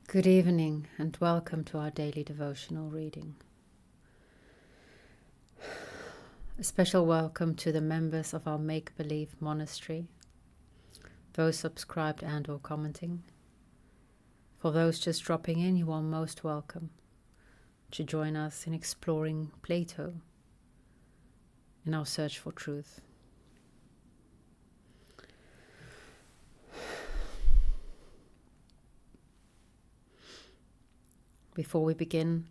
Good evening and welcome to our daily devotional reading. A special welcome to the members of our make-believe monastery, those subscribed and or commenting. For those just dropping in, you are most welcome to join us in exploring Plato in our search for truth. Before we begin,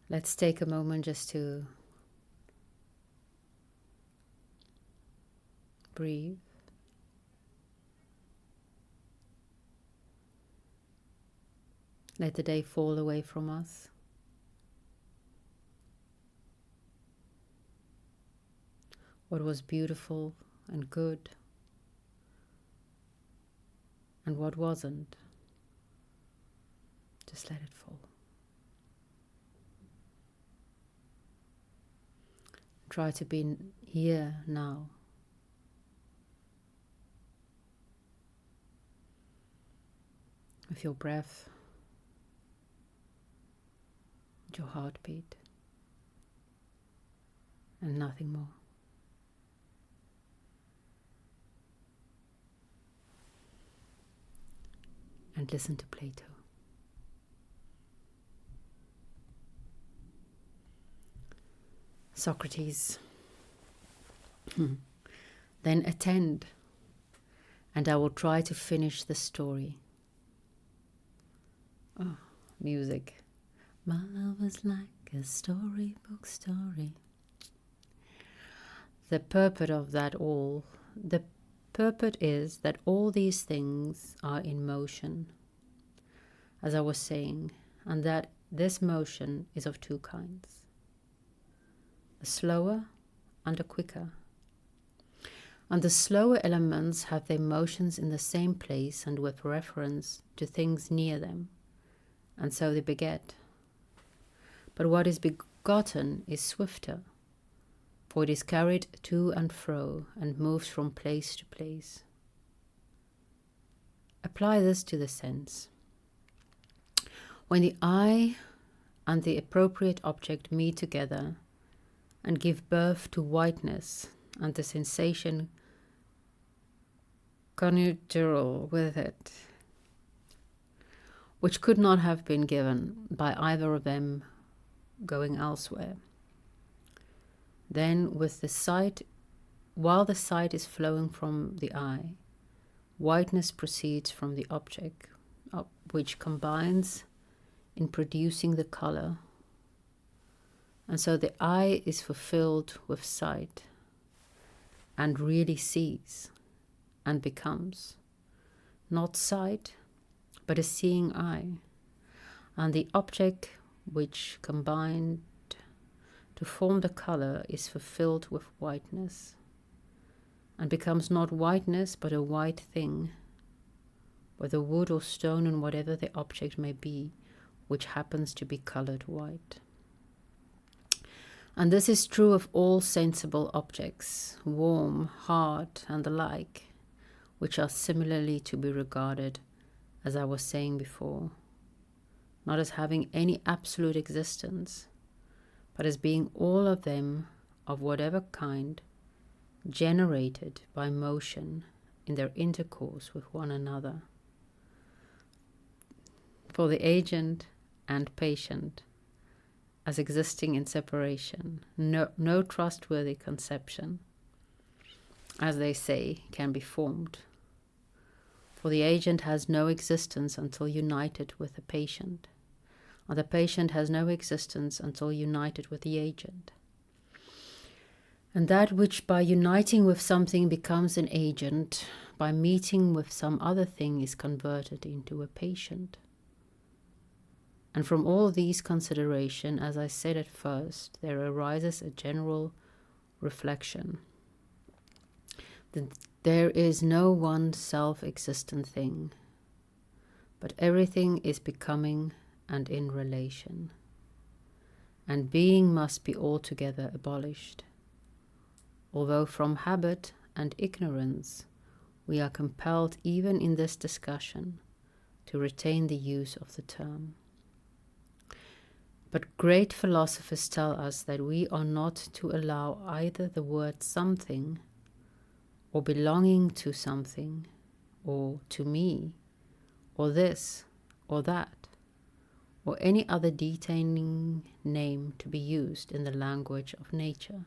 let's take a moment just to breathe. Let the day fall away from us. What was beautiful and good, and what wasn't, just let it fall. Try to be here now. With your breath, your heartbeat, and nothing more. And listen to Plato. Socrates, then attend, and I will try to finish the story. Oh, music. My love was like a storybook story. The purport is that all these things are in motion, as I was saying, and that this motion is of two kinds. A slower and a quicker. And the slower elements have their motions in the same place and with reference to things near them, and so they beget. But what is begotten is swifter, for it is carried to and fro and moves from place to place. Apply this to the sense. When the eye and the appropriate object meet together and give birth to whiteness and the sensation conjugal with it, which could not have been given by either of them going elsewhere. Then with the sight, while the sight is flowing from the eye, whiteness proceeds from the object, which combines in producing the color. And so the eye is fulfilled with sight and really sees and becomes not sight, but a seeing eye. And the object which combined to form the color is fulfilled with whiteness and becomes not whiteness, but a white thing, whether wood or stone and whatever the object may be, which happens to be colored white. And this is true of all sensible objects, warm, hard, and the like, which are similarly to be regarded, as I was saying before, not as having any absolute existence, but as being all of them, of whatever kind, generated by motion in their intercourse with one another. For the agent and patient, as existing in separation, no trustworthy conception, as they say, can be formed. For the agent has no existence until united with the patient, and the patient has no existence until united with the agent. And that which by uniting with something becomes an agent, by meeting with some other thing is converted into a patient. And from all these considerations, as I said at first, there arises a general reflection that there is no one self-existent thing, but everything is becoming and in relation, and being must be altogether abolished, although from habit and ignorance we are compelled even in this discussion to retain the use of the term. But great philosophers tell us that we are not to allow either the word something, or belonging to something, or to me, or this, or that, or any other detaining name to be used in the language of nature.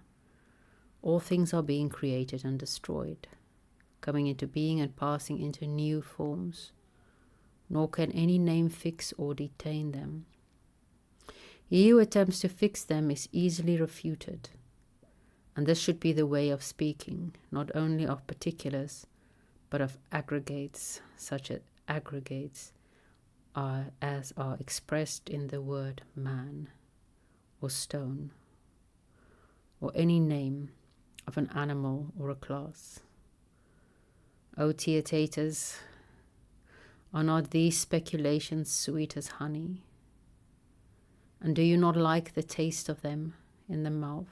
All things are being created and destroyed, coming into being and passing into new forms, nor can any name fix or detain them. He who attempts to fix them is easily refuted, and this should be the way of speaking, not only of particulars, but of aggregates, such as aggregates as are expressed in the word man, or stone, or any name of an animal or a class. O Theaetetus, are not these speculations sweet as honey? And do you not like the taste of them in the mouth?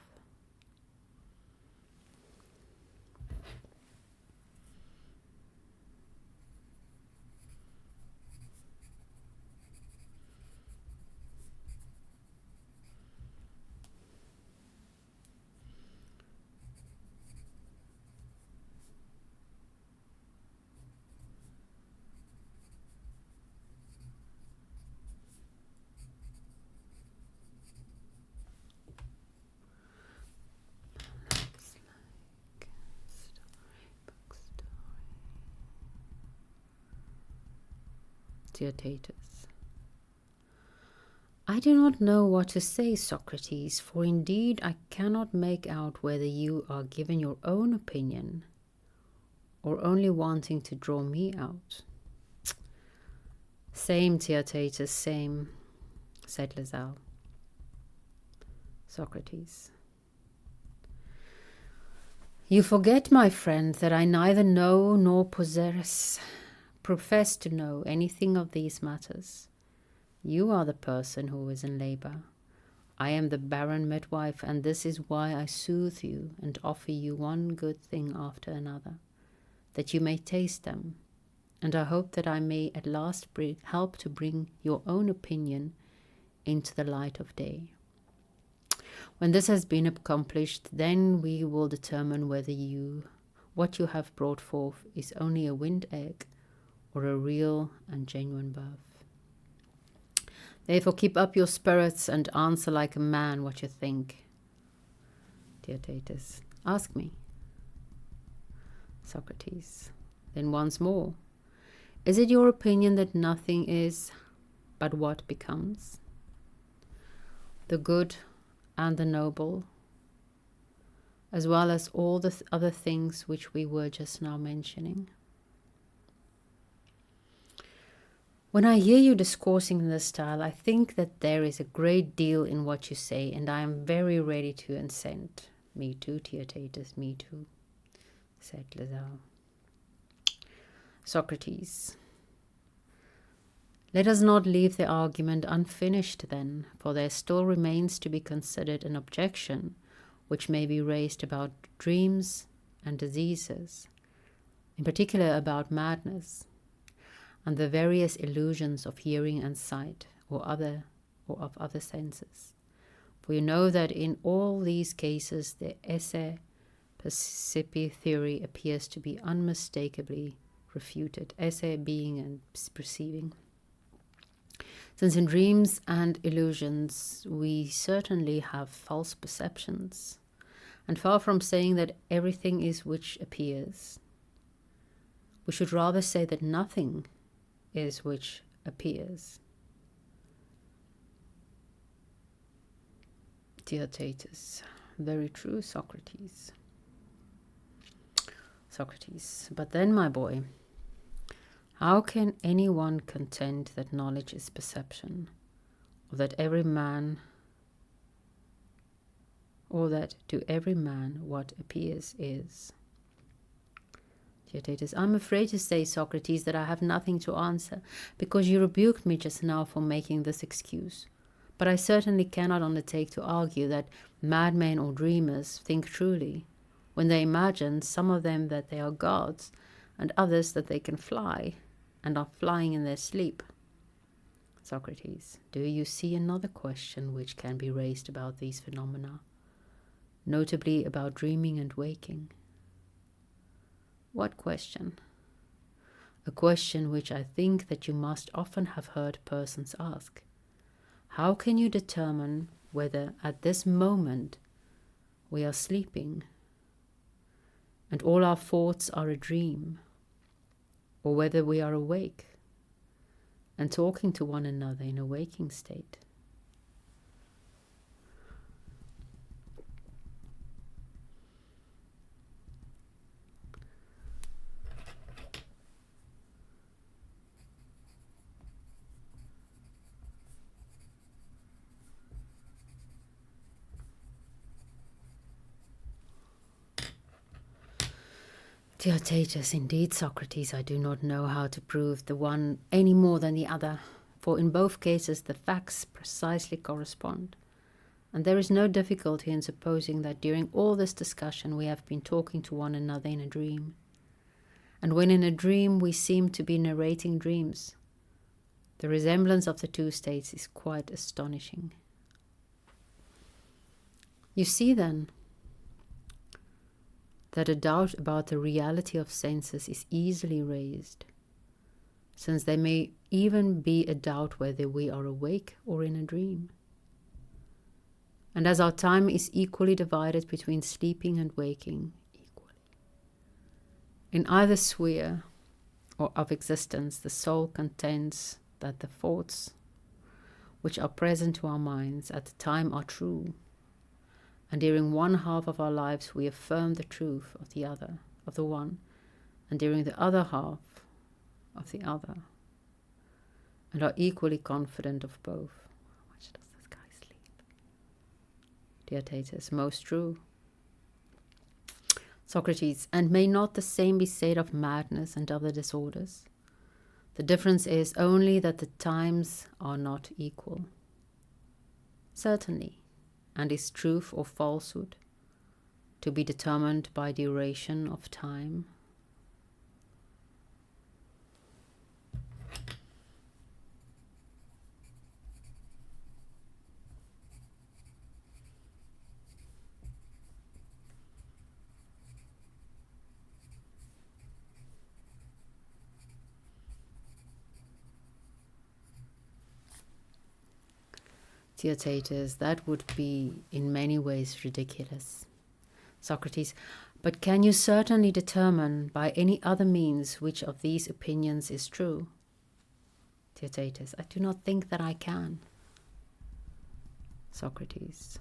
Theaetetus. I do not know what to say, Socrates, for indeed I cannot make out whether you are giving your own opinion or only wanting to draw me out. Same, Theaetetus, same, said Lazelle. Socrates. You forget, my friend, that I neither know nor profess to know anything of these matters. You are the person who is in labor. I am the barren midwife, and this is why I soothe you and offer you one good thing after another, that you may taste them, and I hope that I may at last help to bring your own opinion into the light of day. When this has been accomplished, then we will determine whether what you have brought forth is only a wind egg or a real and genuine birth. Therefore keep up your spirits and answer like a man what you think. Theaetetus. Ask me. Socrates. Then once more, is it your opinion that nothing is but what becomes? The good and the noble, as well as all the other things which we were just now mentioning. When I hear you discoursing in this style, I think that there is a great deal in what you say, and I am very ready to assent. Me too, Theaetetus, me too, said Lazelle. Socrates. Let us not leave the argument unfinished then, for there still remains to be considered an objection which may be raised about dreams and diseases, in particular about madness, and the various illusions of hearing and sight, or of other senses. For you know that in all these cases the esse percipi theory appears to be unmistakably refuted, esse being and perceiving. Since in dreams and illusions we certainly have false perceptions, and far from saying that everything is which appears, we should rather say that nothing is which appears. Theaetetus. Very true, Socrates. Socrates. But then, my boy, how can anyone contend that knowledge is perception, or that to every man what appears is? Theaetetus. I'm afraid to say, Socrates, that I have nothing to answer, because you rebuked me just now for making this excuse. But I certainly cannot undertake to argue that madmen or dreamers think truly, when they imagine, some of them that they are gods, and others that they can fly, and are flying in their sleep. Socrates, do you see another question which can be raised about these phenomena, notably about dreaming and waking? What question? A question which I think that you must often have heard persons ask. How can you determine whether at this moment we are sleeping and all our thoughts are a dream, or whether we are awake and talking to one another in a waking state? Theaetetus, indeed, Socrates, I do not know how to prove the one any more than the other, for in both cases the facts precisely correspond, and there is no difficulty in supposing that during all this discussion we have been talking to one another in a dream, and when in a dream we seem to be narrating dreams. The resemblance of the two states is quite astonishing. You see, then, that a doubt about the reality of senses is easily raised, since there may even be a doubt whether we are awake or in a dream. And as our time is equally divided between sleeping and waking, in either sphere or of existence, the soul contends that the thoughts which are present to our minds at the time are true, and during one half of our lives we affirm the truth of the other, of the one, and during the other half of the other, and are equally confident of both. How much does this guy sleep? Theaetetus, most true. Socrates, and may not the same be said of madness and other disorders? The difference is only that the times are not equal. Certainly. And is truth or falsehood to be determined by duration of time? Theaetetus, that would be in many ways ridiculous. Socrates, but can you certainly determine by any other means which of these opinions is true? Theaetetus, I do not think that I can. Socrates,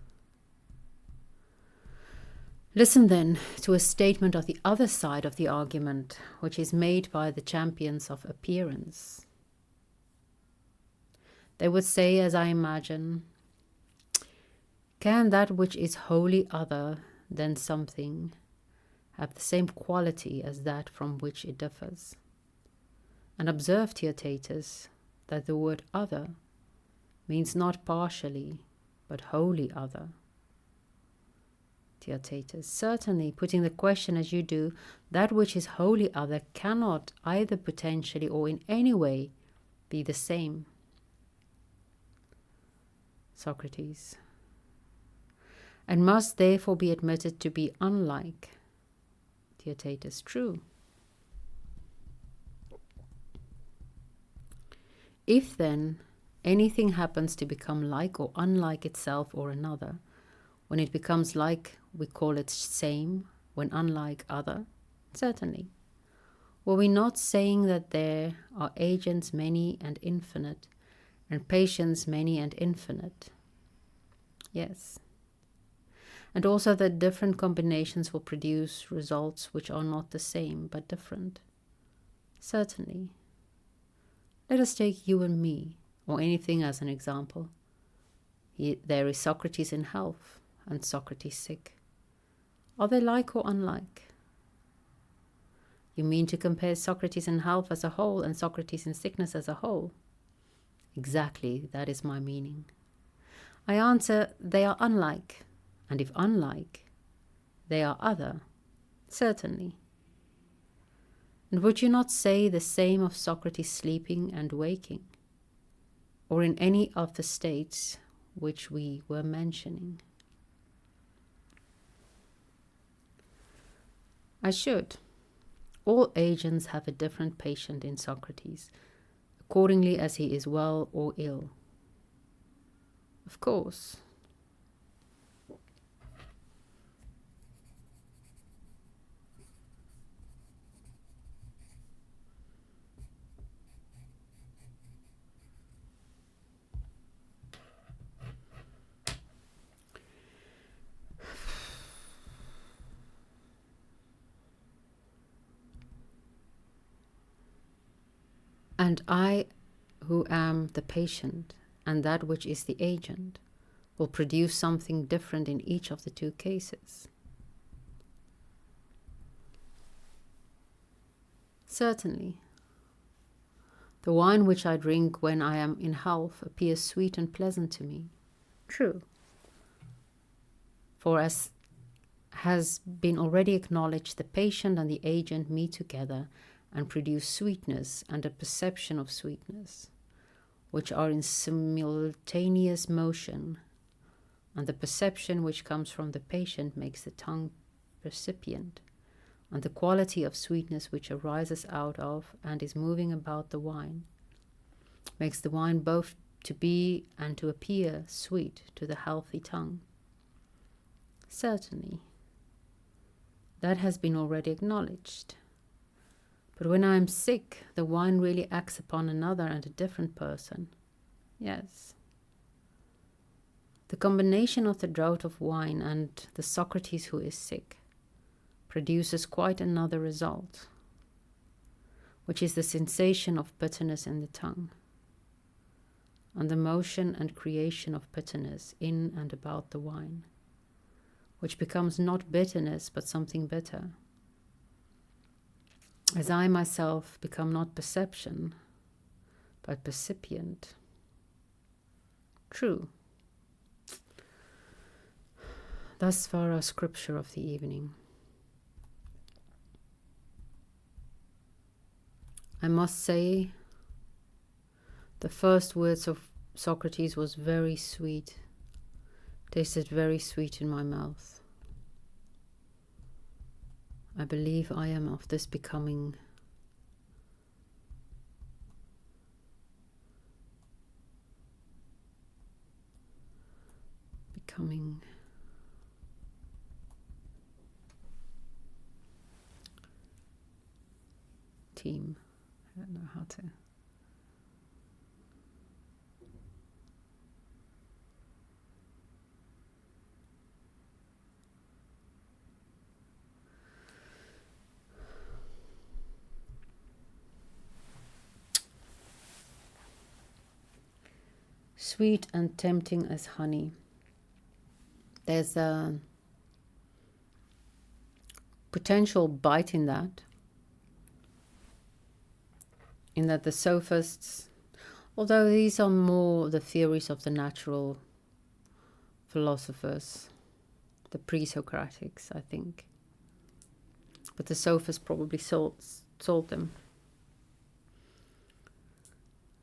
listen then to a statement of the other side of the argument, which is made by the champions of appearance. They would say, as I imagine, can that which is wholly other than something have the same quality as that from which it differs? And observe, Theaetetus, that the word other means not partially, but wholly other. Theaetetus, certainly, putting the question as you do, that which is wholly other cannot either potentially or in any way be the same. Socrates, and must therefore be admitted to be unlike. Theaetetus, true. If then anything happens to become like or unlike itself or another, when it becomes like, we call it same, when unlike, other? Certainly. Were we not saying that there are agents many and infinite, and patients many and infinite? Yes. And also that different combinations will produce results which are not the same, but different? Certainly. Let us take you and me, or anything as an example. There is Socrates in health, and Socrates sick. Are they like or unlike? You mean to compare Socrates in health as a whole and Socrates in sickness as a whole? Exactly, that is my meaning. I answer, they are unlike, and if unlike, they are other, certainly. And would you not say the same of Socrates sleeping and waking, or in any of the states which we were mentioning? I should. All agents have a different patient in Socrates, accordingly as he is well or ill. Of course. And I, who am the patient, and that which is the agent, will produce something different in each of the two cases. Certainly. The wine which I drink when I am in health appears sweet and pleasant to me. True. For as has been already acknowledged, the patient and the agent meet together and produce sweetness and a perception of sweetness, which are in simultaneous motion, and the perception which comes from the patient makes the tongue percipient, and the quality of sweetness which arises out of and is moving about the wine makes the wine both to be and to appear sweet to the healthy tongue. Certainly. That has been already acknowledged. But when I am sick, the wine really acts upon another and a different person. Yes. The combination of the draught of wine and the Socrates who is sick produces quite another result, which is the sensation of bitterness in the tongue, and the motion and creation of bitterness in and about the wine, which becomes not bitterness but something better. As I myself become not perception, but percipient. True. Thus far our scripture of the evening. I must say, the first words of Socrates was very sweet, tasted very sweet in my mouth. I believe I am of this becoming team. I don't know how to. Sweet and tempting as honey. There's a potential bite in that the sophists, although these are more the theories of the natural philosophers, the pre-Socratics, I think, but the sophists probably sold them,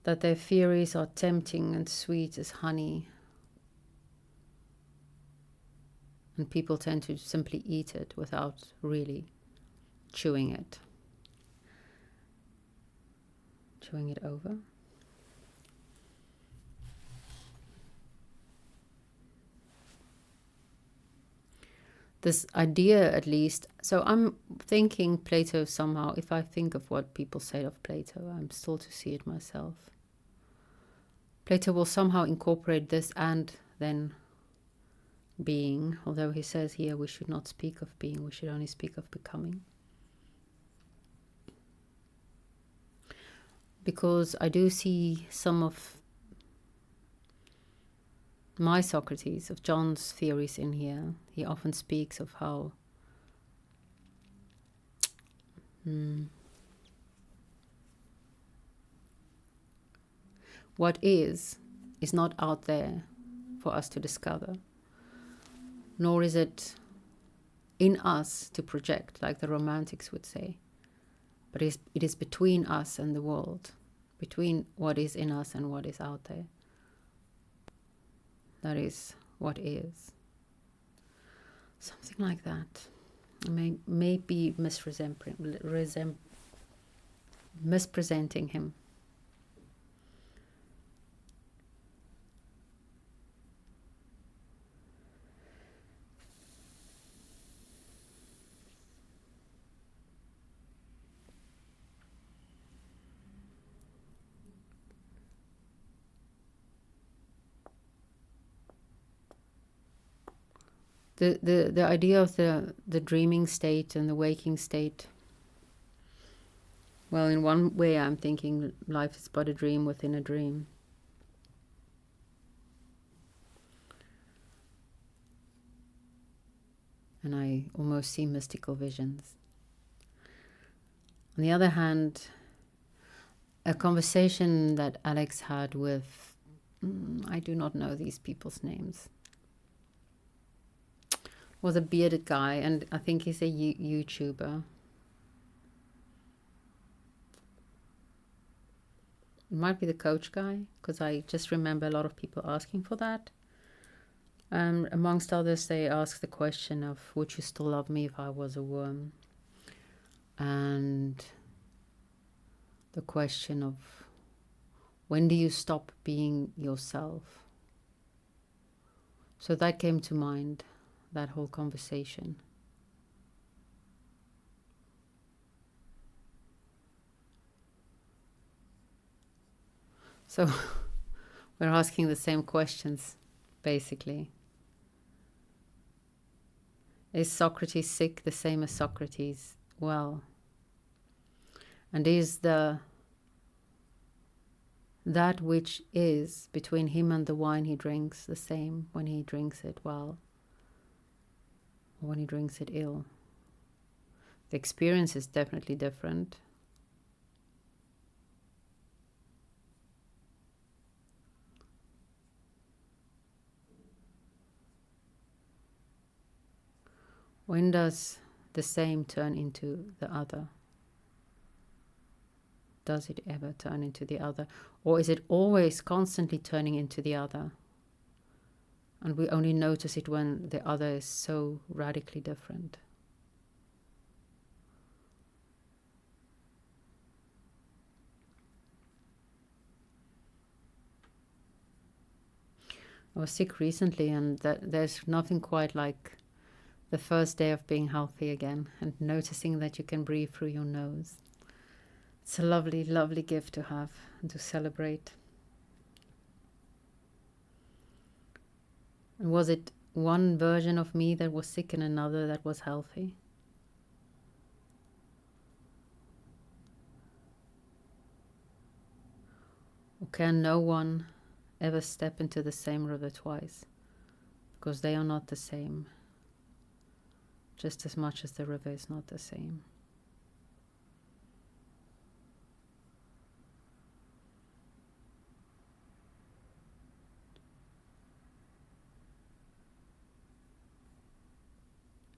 that their theories are tempting and sweet as honey, and people tend to simply eat it without really chewing it over. This idea, at least, so I'm thinking Plato somehow, if I think of what people say of Plato, I'm still to see it myself. Plato will somehow incorporate this and then being, although he says here we should not speak of being, we should only speak of becoming. Because I do see some of my Socrates, of John's theories in here. He often speaks of how what is not out there for us to discover, nor is it in us to project, like the Romantics would say. But it is between us and the world, between what is in us and what is out there. That is what is. Something like that. I may be mispresenting him. The idea of the dreaming state and the waking state. Well, in one way I'm thinking life is but a dream within a dream. And I almost see mystical visions. On the other hand, a conversation that Alex had with, I do not know these people's names, was a bearded guy, and I think he's a YouTuber. It might be the coach guy, because I just remember a lot of people asking for that. Amongst others, they asked the question of, would you still love me if I was a worm? And the question of, when do you stop being yourself? So that came to mind, that whole conversation. So we're asking the same questions, basically. Is Socrates sick the same as Socrates well? And is that which is between him and the wine he drinks the same when he drinks it well or when he drinks it ill? The experience is definitely different. When does the same turn into the other? Does it ever turn into the other? Or is it always constantly turning into the other? And we only notice it when the other is so radically different. I was sick recently, and there's nothing quite like the first day of being healthy again and noticing that you can breathe through your nose. It's a lovely, lovely gift to have and to celebrate. And was it one version of me that was sick and another that was healthy? Or can no one ever step into the same river twice? Because they are not the same, just as much as the river is not the same.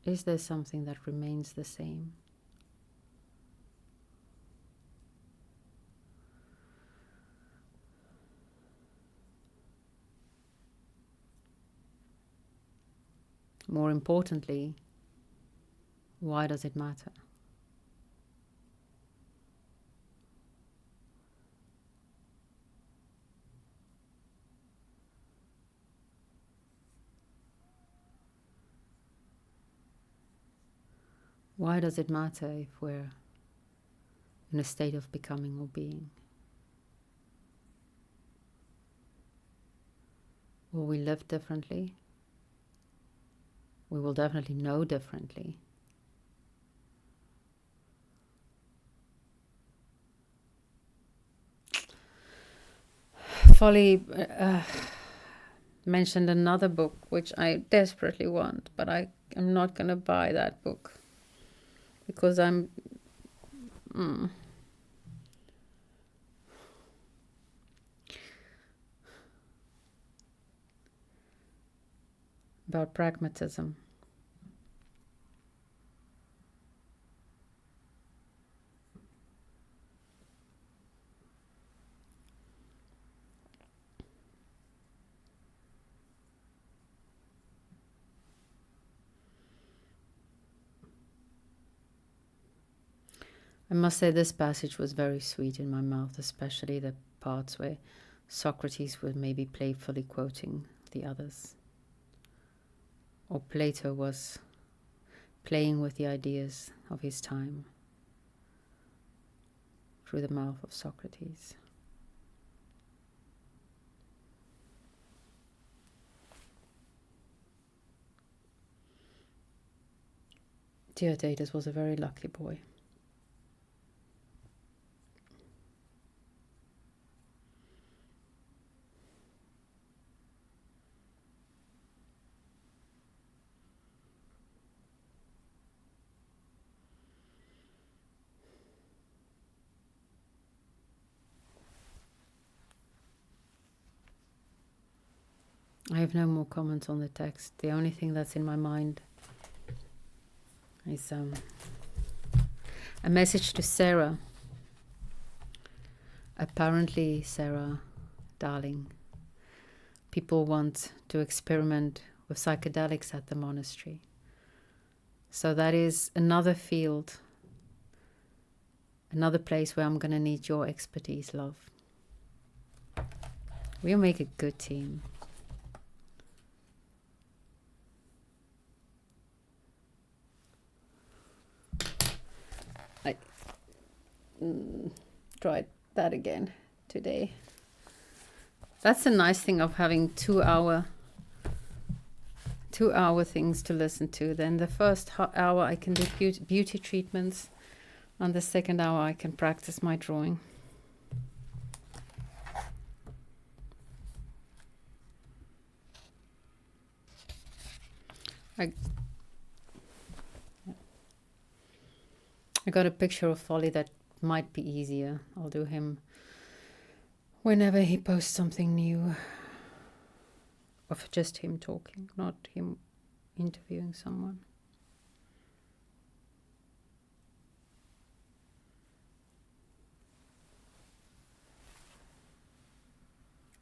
Is there something that remains the same? More importantly, why does it matter? Why does it matter if we're in a state of becoming or being? Will we live differently? We will definitely know differently. Folly mentioned another book which I desperately want, but I am not going to buy that book because I'm about pragmatism. I must say this passage was very sweet in my mouth, especially the parts where Socrates was maybe playfully quoting the others, or Plato was playing with the ideas of his time through the mouth of Socrates. Theaetetus was a very lucky boy. I have no more comments on the text. The only thing that's in my mind is a message to Sarah. Apparently, Sarah, darling, people want to experiment with psychedelics at the monastery. So that is another field, another place where I'm going to need your expertise, love. We'll make a good team. I tried that again today. That's the nice thing of having 2 hour things to listen to. Then the first hour I can do beauty treatments, and the second hour I can practice my drawing. I got a picture of Folly that might be easier. I'll do him whenever he posts something new. Of just him talking, not him interviewing someone.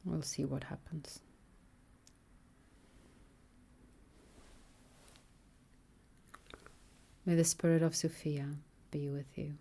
We'll see what happens. May the spirit of Sophia be with you.